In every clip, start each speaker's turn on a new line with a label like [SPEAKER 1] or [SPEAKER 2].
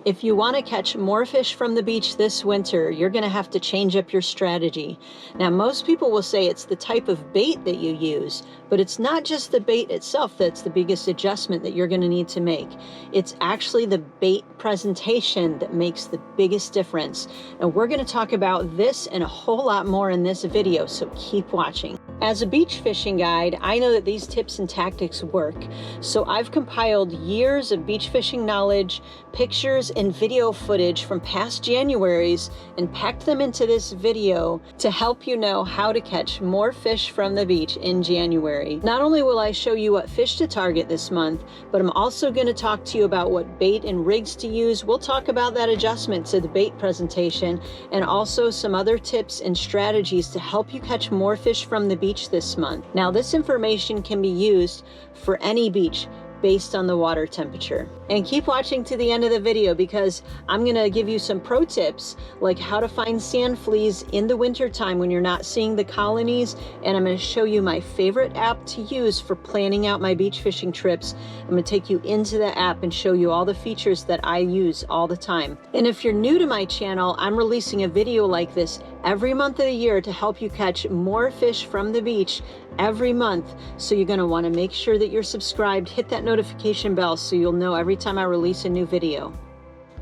[SPEAKER 1] If you want to catch more fish from the beach this winter, you're going to have to change up your strategy. Now, most people will say it's the type of bait that you use, but it's not just the bait itself that's the biggest adjustment that you're going to need to make. It's actually the bait presentation that makes the biggest difference. And we're going to talk about this and a whole lot more in this video, so keep watching. As a beach fishing guide, I know that these tips and tactics work. So I've compiled years of beach fishing knowledge, pictures, and video footage from past Januaries and packed them into this video to help you know how to catch more fish from the beach in January. Not only will I show you what fish to target this month, but I'm also going to talk to you about what bait and rigs to use. We'll talk about that adjustment to the bait presentation and also some other tips and strategies to help you catch more fish from the beach this month. Now, this information can be used for any beach based on the water temperature. And keep watching to the end of the video because I'm going to give you some pro tips like how to find sand fleas in the winter time when you're not seeing the colonies, and I'm going to show you my favorite app to use for planning out my beach fishing trips. I'm going to take you into the app and show you all the features that I use all the time. And if you're new to my channel, I'm releasing a video like this every month of the year to help you catch more fish from the beach every month. So you're going to want to make sure that you're subscribed, hit that notification bell so you'll know every time I release a new video.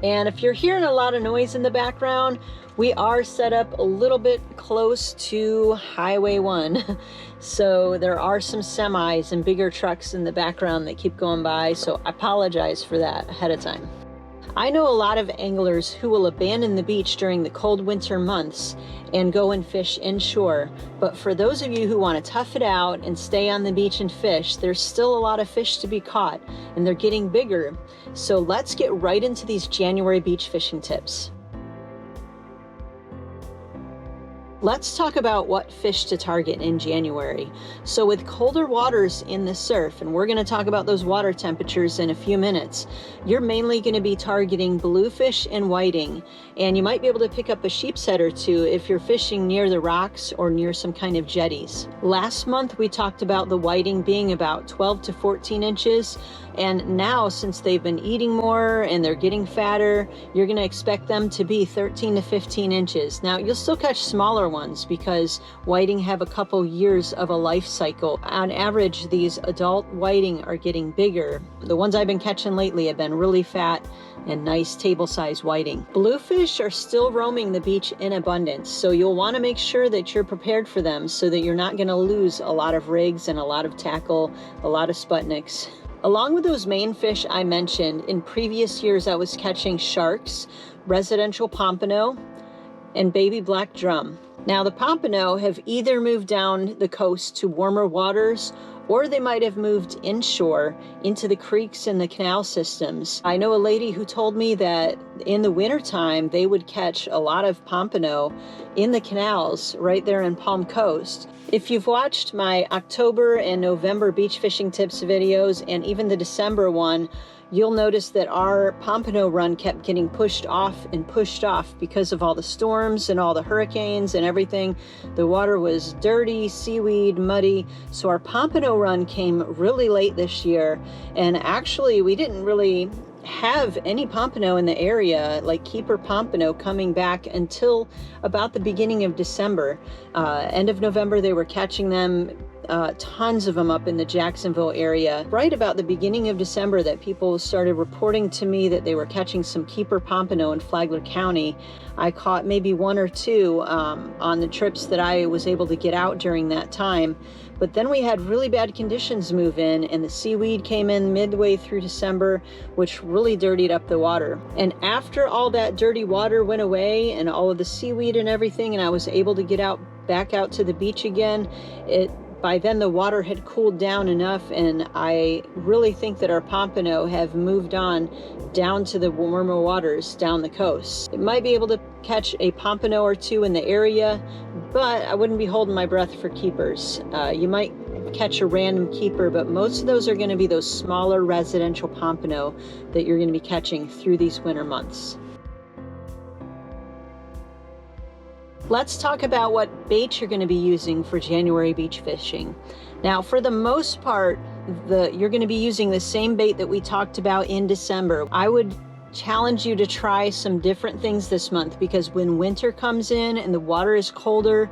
[SPEAKER 1] And if you're hearing a lot of noise in the background, we are set up a little bit close to Highway 1. So there are some semis and bigger trucks in the background that keep going by. So I apologize for that ahead of time. I know a lot of anglers who will abandon the beach during the cold winter months and go and fish inshore. But for those of you who want to tough it out and stay on the beach and fish, there's still a lot of fish to be caught and they're getting bigger. So let's get right into these January beach fishing tips. Let's talk about what fish to target in January. So with colder waters in the surf, and we're going to talk about those water temperatures in a few minutes, you're mainly going to be targeting bluefish and whiting. And you might be able to pick up a sheep's head or two if you're fishing near the rocks or near some kind of jetties. Last month, we talked about the whiting being about 12 to 14 inches. And now, since they've been eating more and they're getting fatter, you're going to expect them to be 13 to 15 inches. Now, you'll still catch smaller ones because whiting have a couple years of a life cycle. On average, these adult whiting are getting bigger. The ones I've been catching lately have been really fat and nice table-sized whiting. Bluefish are still roaming the beach in abundance, so you'll want to make sure that you're prepared for them so that you're not going to lose a lot of rigs and a lot of tackle, a lot of Sputniks. Along with those main fish I mentioned, in previous years I was catching sharks, residential pompano, and baby black drum. Now the pompano have either moved down the coast to warmer waters or they might have moved inshore into the creeks and the canal systems. I know a lady who told me that in the wintertime they would catch a lot of pompano in the canals right there in Palm Coast. If you've watched my October and November beach fishing tips videos and even the December one, you'll notice that our pompano run kept getting pushed off because of all the storms and all the hurricanes and everything. The water was dirty, seaweed, muddy. So our pompano run came really late this year. And actually, we didn't really have any pompano in the area, like keeper pompano, coming back until about the beginning of December. End of November, they were catching them, tons of them up in the Jacksonville area. Right about the beginning of December that people started reporting to me that they were catching some keeper pompano in Flagler County. I caught maybe one or two on the trips that I was able to get out during that time. But then we had really bad conditions move in and the seaweed came in midway through December, which really dirtied up the water. And after all that dirty water went away and all of the seaweed and everything, and I was able to get back out to the beach again, by then the water had cooled down enough, and I really think that our pompano have moved on down to the warmer waters down the coast. It might be able to catch a pompano or two in the area, but I wouldn't be holding my breath for keepers. You might catch a random keeper, but most of those are going to be those smaller residential pompano that you're going to be catching through these winter months. Let's talk about what bait you're going to be using for January beach fishing. Now, for the most part, you're going to be using the same bait that we talked about in December. I would challenge you to try some different things this month, because when winter comes in and the water is colder,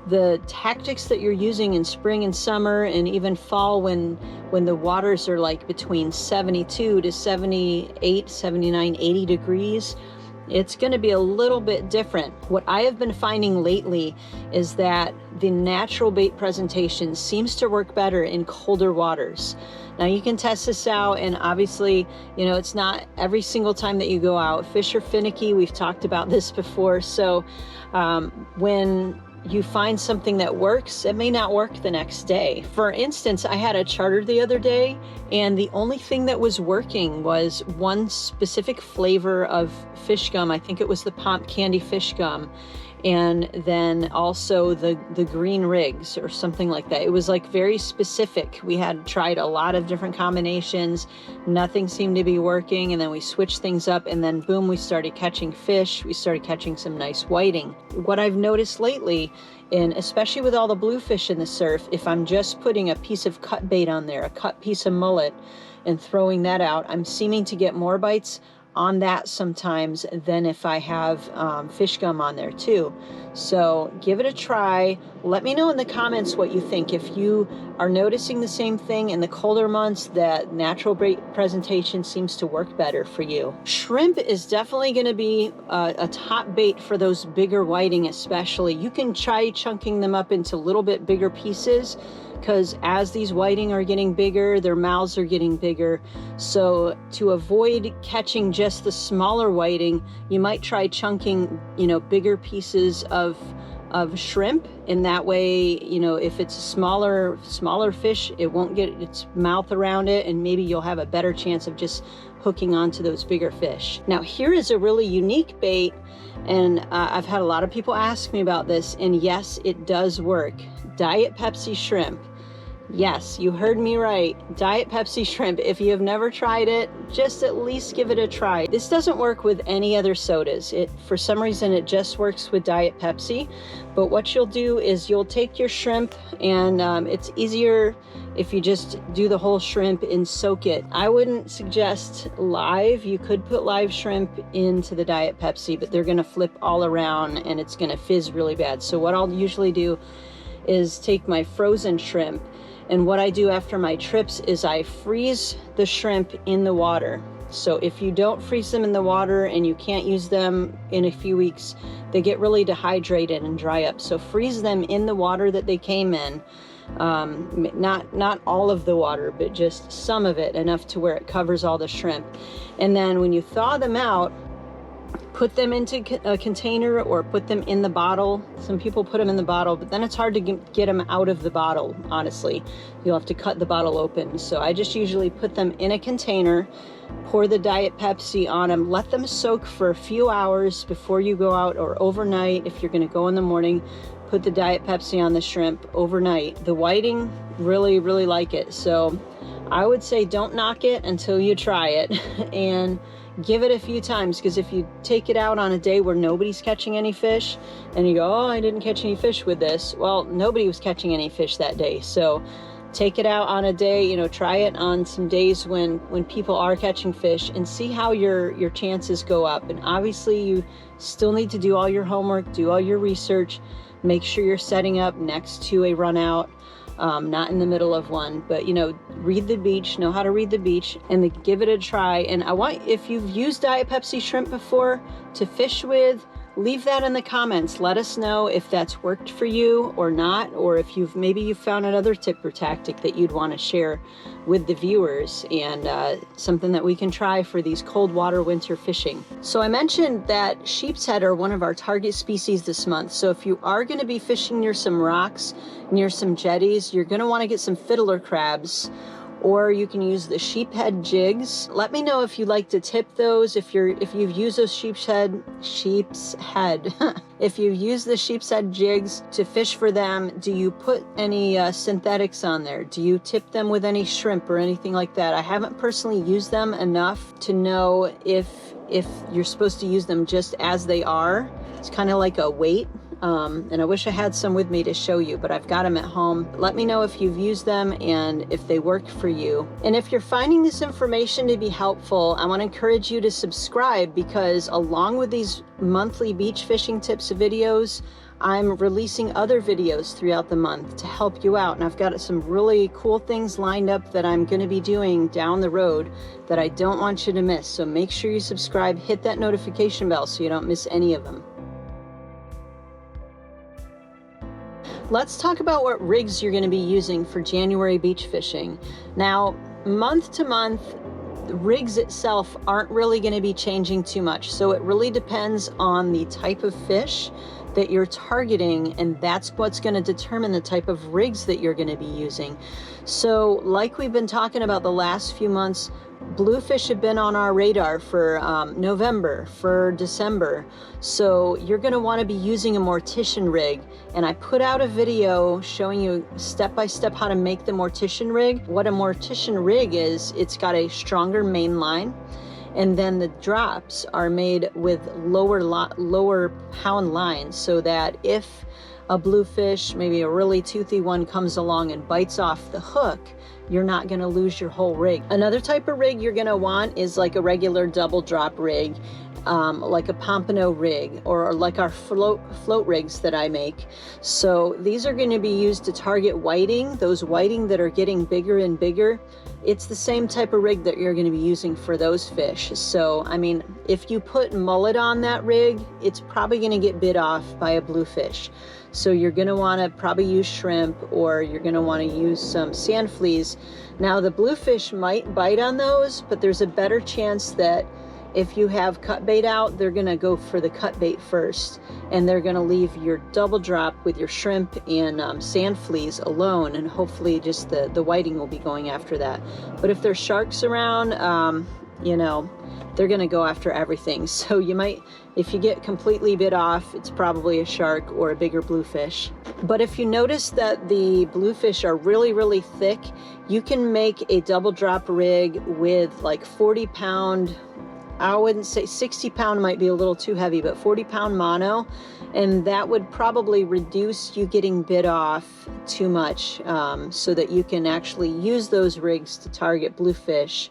[SPEAKER 1] the tactics that you're using in spring and summer and even fall, when the waters are like between 72 to 78, 79, 80 degrees, it's going to be a little bit different. What I have been finding lately is that the natural bait presentation seems to work better in colder waters. Now you can test this out, and obviously, you know, it's not every single time that you go out. Fish are finicky. We've talked about this before. So when you find something that works, it may not work the next day. For instance, I had a charter the other day, and the only thing that was working was one specific flavor of fish gum. I think it was the Pomp Candy fish gum, and then also the green rigs or something like that. It was like very specific. We had tried a lot of different combinations, nothing seemed to be working, and then we switched things up, and then boom, we started catching fish. We started catching some nice whiting. What I've noticed lately, and especially with all the bluefish in the surf, if I'm just putting a piece of cut bait on there, a cut piece of mullet, and throwing that out, I'm seeming to get more bites on that sometimes than if I have fish gum on there too. So give it a try. Let me know in the comments what you think. If you are noticing the same thing in the colder months, that natural bait presentation seems to work better for you. Shrimp is definitely going to be a top bait for those bigger whiting especially. You can try chunking them up into a little bit bigger pieces, because as these whiting are getting bigger, their mouths are getting bigger. So to avoid catching just the smaller whiting, you might try chunking, you know, bigger pieces of shrimp. In that way, you know, if it's a smaller fish, it won't get its mouth around it, and maybe you'll have a better chance of just hooking onto those bigger fish. Now here is a really unique bait, and I've had a lot of people ask me about this, and yes, it does work. Diet Pepsi shrimp. Yes, you heard me right. Diet Pepsi shrimp. If you have never tried it, just at least give it a try. This doesn't work with any other sodas. For some reason, it just works with Diet Pepsi. But what you'll do is you'll take your shrimp, and it's easier if you just do the whole shrimp and soak it. I wouldn't suggest live. You could put live shrimp into the Diet Pepsi, but they're gonna flip all around and it's gonna fizz really bad. So what I'll usually do is take my frozen shrimp, and what I do after my trips is I freeze the shrimp in the water. So if you don't freeze them in the water and you can't use them in a few weeks, they get really dehydrated and dry up. So freeze them in the water that they came in. Not all of the water, but just some of it, enough to where it covers all the shrimp. And then when you thaw them out, put them into a container or put them in the bottle. Some people put them in the bottle, but then it's hard to get them out of the bottle, honestly. You'll have to cut the bottle open. So I just usually put them in a container, pour the Diet Pepsi on them, let them soak for a few hours before you go out, or overnight. If you're gonna go in the morning, put the Diet Pepsi on the shrimp overnight. The whiting really, really like it. So I would say don't knock it until you try it, and give it a few times, because if you take it out on a day where nobody's catching any fish and you go, oh, I didn't catch any fish with this, well, nobody was catching any fish that day. So take it out on a day, you know, try it on some days when people are catching fish, and see how your chances go up. And obviously you still need to do all your homework, do all your research, make sure you're setting up next to a run out, not in the middle of one. But, you know, read the beach, know how to read the beach, and then give it a try. And I want, if you've used Diet Pepsi shrimp before to fish with, leave that in the comments. Let us know if that's worked for you or not, or if maybe you've found another tip or tactic that you'd want to share with the viewers, and something that we can try for these cold water winter fishing. So I mentioned that sheep's head are one of our target species this month. So if you are going to be fishing near some rocks, near some jetties, you're going to want to get some fiddler crabs, or you can use the sheephead jigs. Let me know if you like to tip those. If you've used those sheep's head, if you use the sheep's head jigs to fish for them, do you put any synthetics on there? Do you tip them with any shrimp or anything like that? I haven't personally used them enough to know if you're supposed to use them just as they are. It's kind of like a weight And I wish I had some with me to show you, but I've got them at home. Let me know if you've used them and if they work for you. And if you're finding this information to be helpful, I want to encourage you to subscribe, because along with these monthly beach fishing tips videos, I'm releasing other videos throughout the month to help you out. And I've got some really cool things lined up that I'm going to be doing down the road that I don't want you to miss. So make sure you subscribe, hit that notification bell so you don't miss any of them. Let's talk about what rigs you're going to be using for January beach fishing. Now, month to month, the rigs itself aren't really going to be changing too much. So it really depends on the type of fish that you're targeting, and that's what's going to determine the type of rigs that you're going to be using. So like we've been talking about the last few months, bluefish have been on our radar for November, for December. So you're going to want to be using a mortician rig. And I put out a video showing you step by step how to make the mortician rig. What a mortician rig is, it's got a stronger main line, and then the drops are made with lower pound lines, so that if a bluefish, maybe a really toothy one, comes along and bites off the hook, you're not going to lose your whole rig. Another type of rig you're going to want is like a regular double drop rig, like a pompano rig, or like our float rigs that I make. So these are going to be used to target whiting, those whiting that are getting bigger and bigger. It's the same type of rig that you're going to be using for those fish. So, I mean, if you put mullet on that rig, it's probably going to get bit off by a bluefish. So you're going to want to probably use shrimp, or you're going to want to use some sand fleas. Now, the bluefish might bite on those, but there's a better chance that if you have cut bait out, they're going to go for the cut bait first, and they're going to leave your double drop with your shrimp and sand fleas alone, and hopefully just the whiting will be going after that. But if there's sharks around, you know, they're going to go after everything. So you might, if you get completely bit off, it's probably a shark or a bigger bluefish. But if you notice that the bluefish are really, really thick, you can make a double drop rig with like 40-pound, I wouldn't say 60-pound might be a little too heavy, but 40-pound mono, and that would probably reduce you getting bit off too much, so that you can actually use those rigs to target bluefish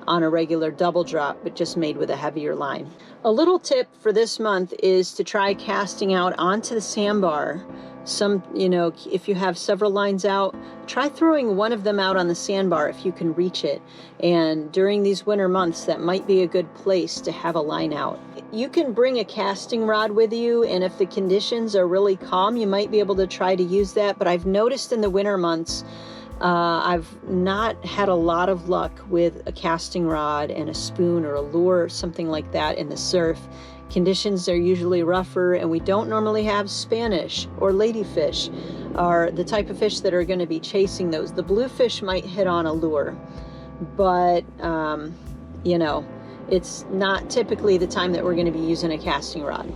[SPEAKER 1] on a regular double drop, but just made with a heavier line. A little tip for this month is to try casting out onto the sandbar. Some, you know, if you have several lines out, try throwing one of them out on the sandbar if you can reach it. And during these winter months, that might be a good place to have a line out. You can bring a casting rod with you, and if the conditions are really calm, you might be able to try to use that. But I've noticed in the winter months, I've not had a lot of luck with a casting rod and a spoon or a lure or something like that in the surf. Conditions are usually rougher, and we don't normally have Spanish or ladyfish, are the type of fish that are going to be chasing those. The bluefish might hit on a lure, but you know, it's not typically the time that we're going to be using a casting rod.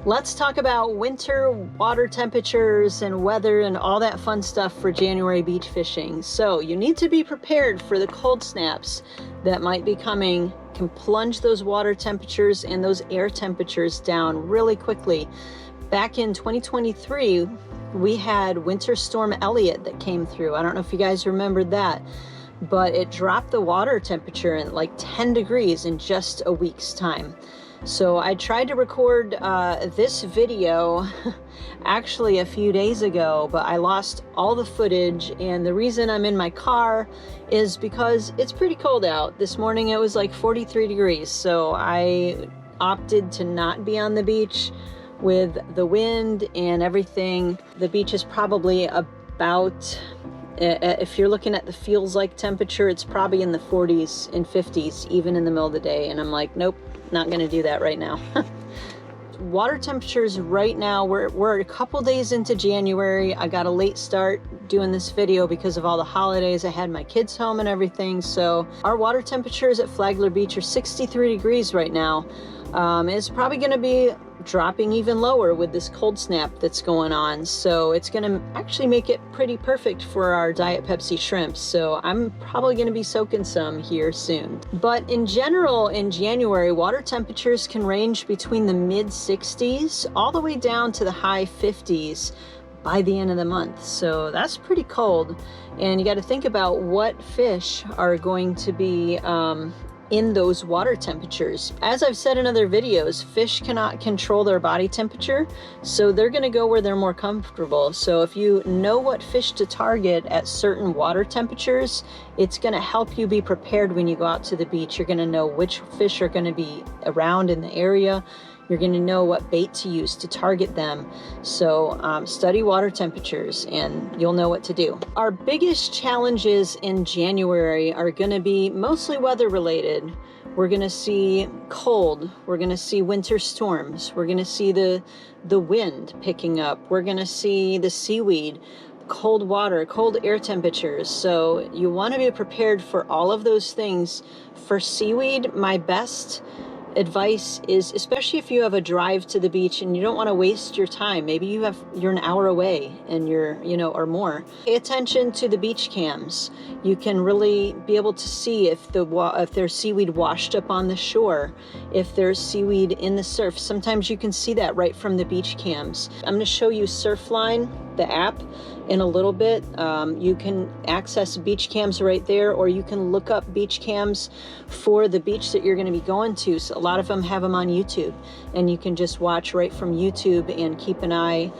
[SPEAKER 1] Let's talk about winter water temperatures and weather and all that fun stuff for January beach fishing. So you need to be prepared for the cold snaps that might be coming. Can plunge those water temperatures and those air temperatures down really quickly. Back in 2023, we had Winter Storm Elliott that came through. I don't know if you guys remembered that, but it dropped the water temperature in like 10 degrees in just a week's time. So I tried to record this video actually a few days ago, but I lost all the footage, and the reason I'm in my car is because it's pretty cold out. This morning it was like 43 degrees, so I opted to not be on the beach with the wind and everything. The beach is probably about, if you're looking at the feels like temperature, it's probably in the 40s and 50s even in the middle of the day, and I'm like, nope, not going to do that right now. Water temperatures right now, we're a couple days into January. I got a late start doing this video because of all the holidays. I had my kids home and everything. So our water temperatures at Flagler Beach are 63 degrees right now. It's probably going to be dropping even lower with this cold snap that's going on. So it's going to actually make it pretty perfect for our Diet Pepsi shrimps. So I'm probably going to be soaking some here soon. But in general, in January, water temperatures can range between the mid 60s all the way down to the high 50s by the end of the month. So that's pretty cold. And you got to think about what fish are going to be in those water temperatures. As I've said in other videos, fish cannot control their body temperature, so they're going to go where they're more comfortable. So if you know what fish to target at certain water temperatures, it's going to help you be prepared when you go out to the beach. You're going to know which fish are going to be around in the area. You're going to know what bait to use to target them. So study water temperatures and you'll know what to do. Our biggest challenges in January are going to be mostly weather related. We're going to see cold. We're going to see winter storms. We're going to see the wind picking up. We're going to see the seaweed, cold water, cold air temperatures. So you want to be prepared for all of those things. For seaweed, my best advice is, especially if you have a drive to the beach and you don't want to waste your time, maybe you're an hour away and you're, or more, pay attention to the beach cams. You can really be able to see if there's seaweed washed up on the shore, if there's seaweed in the surf. Sometimes you can see that right from the beach cams. I'm going to show you Surfline, the app, in a little bit. You can access beach cams right there, or you can look up beach cams for the beach that you're going to be going to. So a lot of them have them on YouTube, and you can just watch right from YouTube and keep an eye.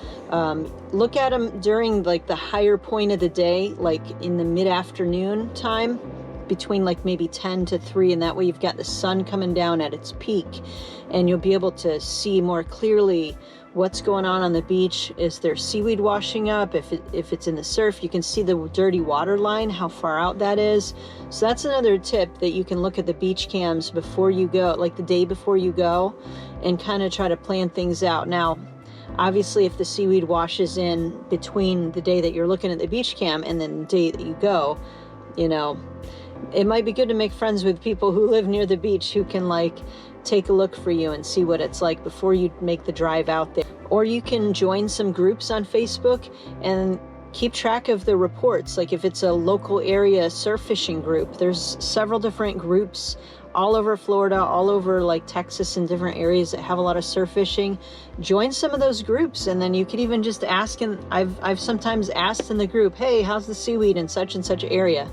[SPEAKER 1] Look at them during like the higher point of the day, like in the mid-afternoon time, between like maybe 10 to 3, and that way you've got the sun coming down at its peak, and you'll be able to see more clearly what's going on the beach. Is there seaweed washing up? If it's in the surf, you can see the dirty water line, how far out that is. So that's another tip, that you can look at the beach cams before you go, like the day before you go, and kind of try to plan things out. Now, obviously, if the seaweed washes in between the day that you're looking at the beach cam and then the day that you go, it might be good to make friends with people who live near the beach who can like take a look for you and see what it's like before you make the drive out there. Or you can join some groups on Facebook and keep track of the reports. Like if it's a local area surf fishing group, there's several different groups all over Florida, all over like Texas, and different areas that have a lot of surf fishing. Join some of those groups, and then you could even just ask, and I've sometimes asked in the group, hey, how's the seaweed in such and such area?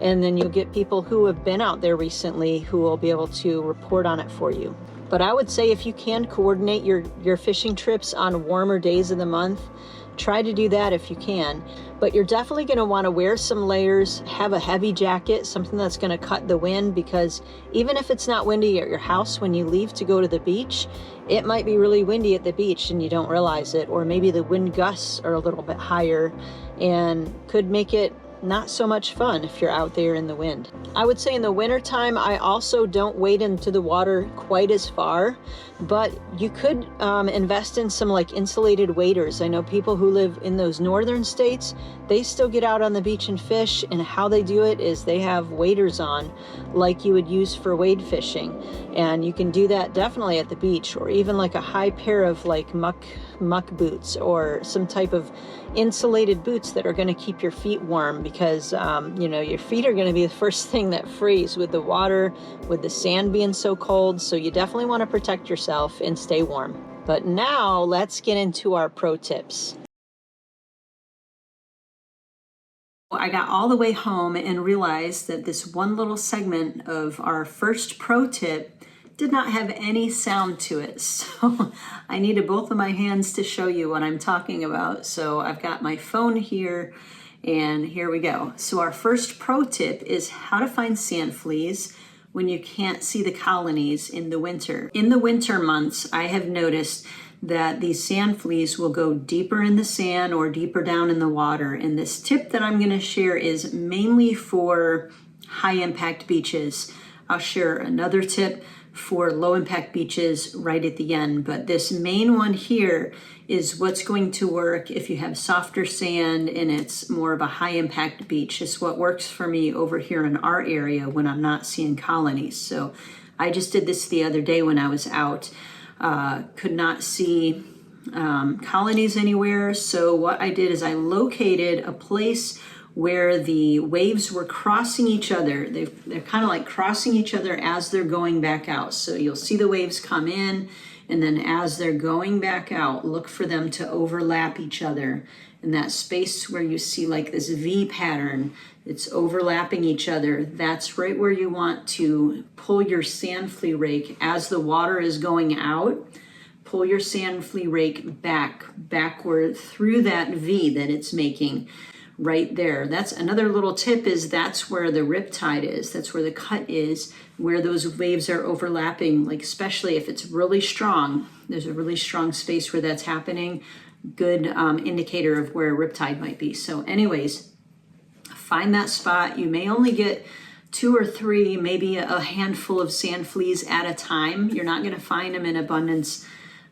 [SPEAKER 1] And then you'll get people who have been out there recently who will be able to report on it for you. But I would say if you can coordinate your fishing trips on warmer days of the month, try to do that if you can. But you're definitely going to want to wear some layers, have a heavy jacket, something that's going to cut the wind, because even if it's not windy at your house when you leave to go to the beach, it might be really windy at the beach and you don't realize it. Or maybe the wind gusts are a little bit higher and could make it not so much fun if you're out there in the wind. I would say in the wintertime, I also don't wade into the water quite as far, but you could invest in some like insulated waders. I know people who live in those northern states, they still get out on the beach and fish, and how they do it is they have waders on like you would use for wade fishing. And you can do that definitely at the beach, or even like a high pair of like muck boots, or some type of insulated boots that are going to keep your feet warm, because your feet are going to be the first thing that freeze with the water, with the sand being so cold. So you definitely want to protect yourself and stay warm. But now let's get into our pro tips. I got all the way home and realized that this one little segment of our first pro tip did not have any sound to it. So I needed both of my hands to show you what I'm talking about. So I've got my phone here, and here we go. So our first pro tip is how to find sand fleas when you can't see the colonies in the winter. In the winter months, I have noticed that these sand fleas will go deeper in the sand or deeper down in the water. And this tip that I'm going to share is mainly for high impact beaches. I'll share another tip for low impact beaches right at the end, but this main one here is what's going to work if you have softer sand and it's more of a high impact beach. It's what works for me over here in our area when I'm not seeing colonies. So I just did this the other day when I was out. Could not see colonies anywhere. So what I did is I located a place where the waves were crossing each other. They're kind of like crossing each other as they're going back out. So you'll see the waves come in, and then as they're going back out, look for them to overlap each other. And that space where you see like this V pattern, it's overlapping each other. That's right where you want to pull your sand flea rake as the water is going out. Pull your sand flea rake backward through that V that it's making right there. That's another little tip, is that's where the riptide is. That's where the cut is, where those waves are overlapping, like especially if it's really strong. There's a really strong space where that's happening. Good indicator of where a riptide might be. So anyways, find that spot. You may only get 2 or 3, maybe a handful of sand fleas at a time. You're not going to find them in abundance,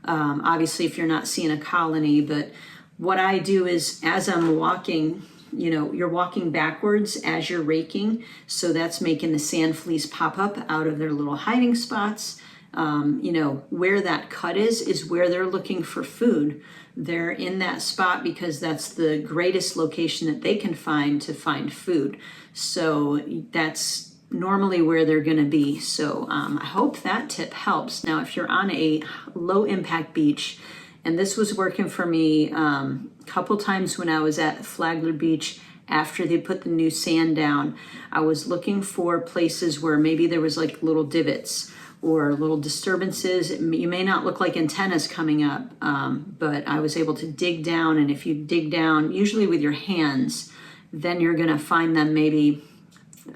[SPEAKER 1] obviously, if you're not seeing a colony. But what I do is, as I'm walking, you're walking backwards as you're raking. So that's making the sand fleas pop up out of their little hiding spots. Where that cut is where they're looking for food. They're in that spot because that's the greatest location that they can find to find food. So that's normally where they're going to be. So I hope that tip helps. Now, if you're on a low impact beach, and this was working for me a couple times when I was at Flagler Beach after they put the new sand down, I was looking for places where maybe there was like little divots or little disturbances. You may not look like antennas coming up, but I was able to dig down. And if you dig down, usually with your hands, then you're going to find them maybe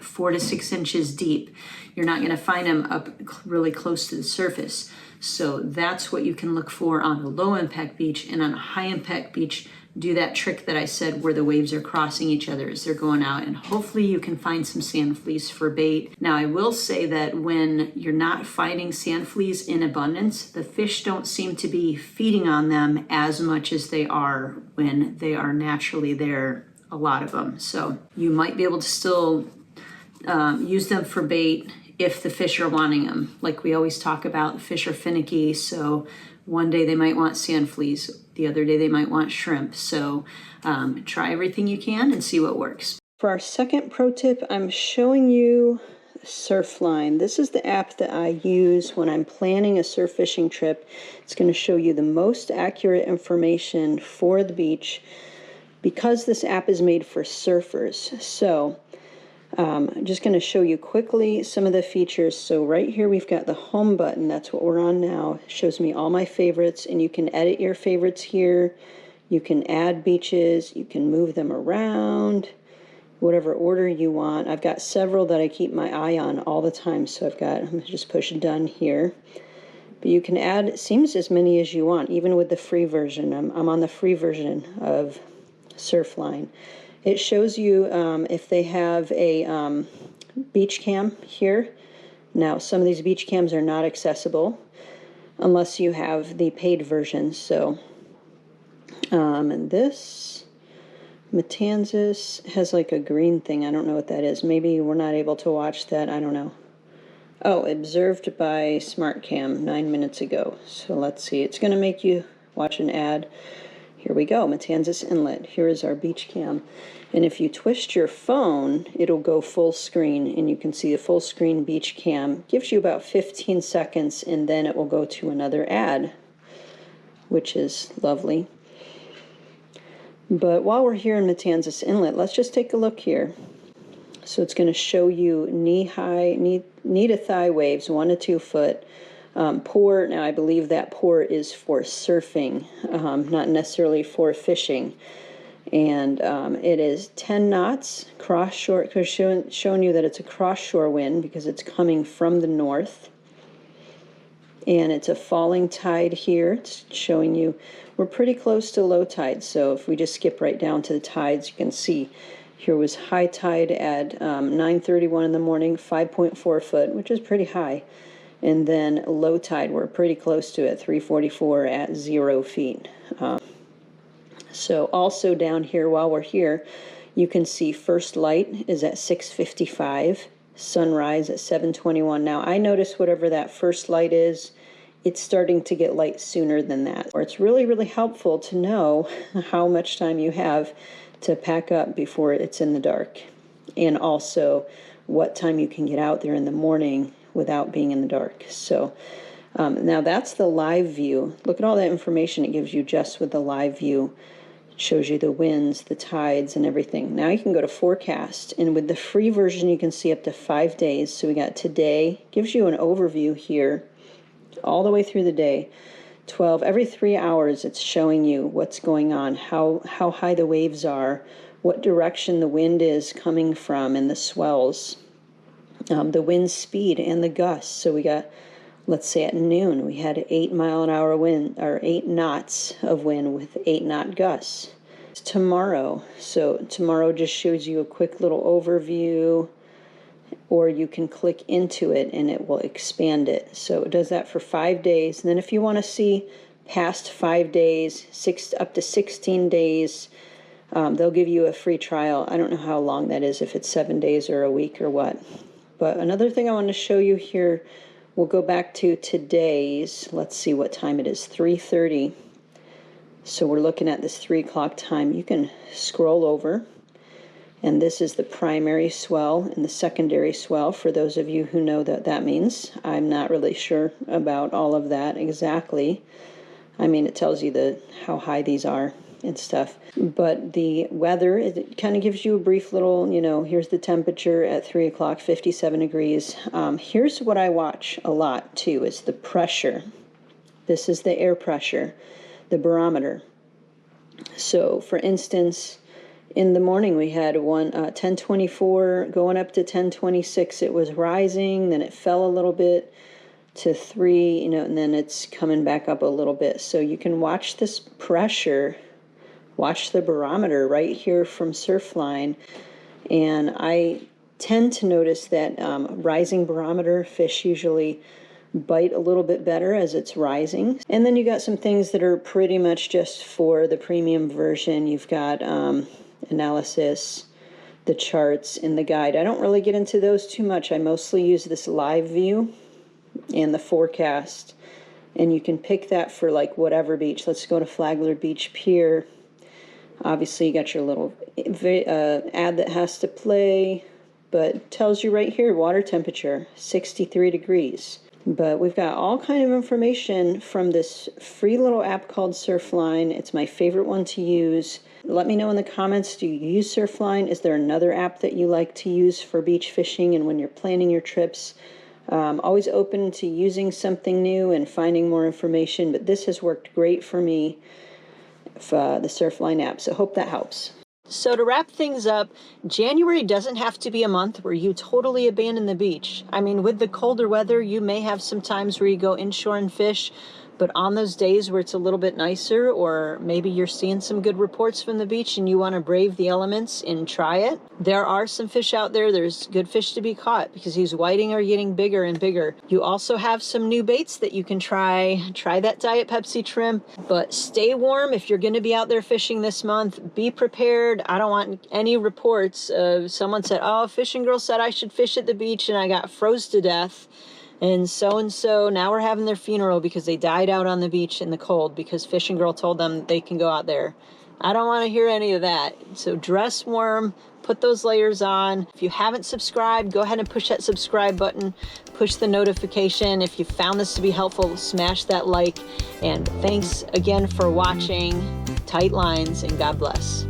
[SPEAKER 1] 4 to 6 inches deep. You're not going to find them up really close to the surface. So that's what you can look for on a low impact beach. And on a high impact beach, do that trick that I said where the waves are crossing each other as they're going out, and hopefully you can find some sand fleas for bait. Now, I will say that when you're not finding sand fleas in abundance, the fish don't seem to be feeding on them as much as they are when they are naturally there, a lot of them. So you might be able to still use them for bait if the fish are wanting them. Like we always talk about, the fish are finicky, so one day they might want sand fleas, the other day they might want shrimp. So try everything you can and see what works. For our second pro tip, I'm showing you Surfline. This is the app that I use when I'm planning a surf fishing trip. It's going to show you the most accurate information for the beach because this app is made for surfers. So I'm just going to show you quickly some of the features. So right here we've got the home button. That's what we're on now. It shows me all my favorites, and you can edit your favorites here. You can add beaches. You can move them around, whatever order you want. I've got several that I keep my eye on all the time. So I'm going to just push done here. But you can add, it seems, as many as you want, even with the free version. I'm on the free version of Surfline. It shows you if they have a beach cam here. Now, some of these beach cams are not accessible unless you have the paid version. So, and this Matanzas has like a green thing. I don't know what that is. Maybe we're not able to watch that. I don't know. Oh, observed by SmartCam 9 minutes ago. So let's see. It's going to make you watch an ad. Here we go, Matanzas Inlet. Here is our beach cam. And if you twist your phone, it'll go full screen, and you can see the full screen beach cam. Gives you about 15 seconds, and then it will go to another ad, which is lovely. But while we're here in Matanzas Inlet, let's just take a look here. So it's going to show you knee-high, knee to thigh waves, 1 to 2 foot. Port, now I believe that port is for surfing, not necessarily for fishing. And it is 10 knots, cross shore, showing you that it's a cross shore wind because it's coming from the north. And it's a falling tide here. It's showing you we're pretty close to low tide. So if we just skip right down to the tides, you can see here was high tide at 9:31 in the morning, 5.4 foot, which is pretty high. And then low tide, we're pretty close to it, 3:44 at 0 feet. So also down here, while we're here, you can see first light is at 6:55, sunrise at 7:21. Now I notice whatever that first light is it's starting to get light sooner than that. Or it's really, really helpful to know how much time you have to pack up before it's in the dark, and also what time you can get out there in the morning without being in the dark. So now that's the live view. Look at all that information it gives you just with the live view. It shows you the winds, the tides, and everything. Now you can go to forecast, and with the free version you can see up to 5 days. So we got today, gives you an overview here all the way through the day. 12, every 3 hours it's showing you what's going on, how high the waves are, what direction the wind is coming from, and the swells, the wind speed and the gusts. So we got, let's say at noon, we had 8 mile an hour wind, or 8 knots of wind with 8 knot gusts. Tomorrow, so tomorrow just shows you a quick little overview, or you can click into it and it will expand it. So it does that for 5 days. And then if you want to see past 5 days, up to 16 days, they'll give you a free trial. I don't know how long that is, if it's 7 days or a week or what. But another thing I want to show you here, we'll go back to today's, let's see what time it is, 3:30. So we're looking at this 3 o'clock time. You can scroll over, and this is the primary swell and the secondary swell, for those of you who know what that means. I'm not really sure about all of that exactly. I mean, it tells you how high these are and stuff. But the weather, it kind of gives you a brief little, here's the temperature at 3 o'clock, 57 degrees. Here's what I watch a lot too, is the pressure. This is the air pressure, the barometer. So for instance, in the morning we had 1024 going up to 1026. It was rising, then it fell a little bit to 3, and then it's coming back up a little bit. So you can watch this pressure, watch the barometer right here from Surfline. And I tend to notice that rising barometer fish usually bite a little bit better as it's rising. And then you got some things that are pretty much just for the premium version. You've got analysis, the charts, and the guide. I don't really get into those too much. I mostly use this live view and the forecast. And you can pick that for like whatever beach. Let's go to Flagler Beach Pier. Obviously, you got your little ad that has to play, but it tells you right here, water temperature, 63 degrees. But we've got all kind of information from this free little app called Surfline. It's my favorite one to use. Let me know in the comments, do you use Surfline? Is there another app that you like to use for beach fishing and when you're planning your trips? Always open to using something new and finding more information, but this has worked great for me, the Surfline app, so hope that helps. So to wrap things up, January doesn't have to be a month where you totally abandon the beach. I mean, with the colder weather, you may have some times where you go inshore and fish, but on those days where it's a little bit nicer, or maybe you're seeing some good reports from the beach and you want to brave the elements and try it, there are some fish out there. There's good fish to be caught because these whiting are getting bigger and bigger. You also have some new baits that you can try. Try that Diet Pepsi shrimp, but stay warm if you're going to be out there fishing this month. Be prepared. I don't want any reports of someone said, oh, fishing girl said I should fish at the beach and I got froze to death. And so now we're having their funeral because they died out on the beach in the cold because Fishing Girl told them they can go out there. I don't want to hear any of that. So dress warm, put those layers on. If you haven't subscribed, go ahead and push that subscribe button, push the notification. If you found this to be helpful, smash that like. And thanks again for watching. Tight lines, and God bless.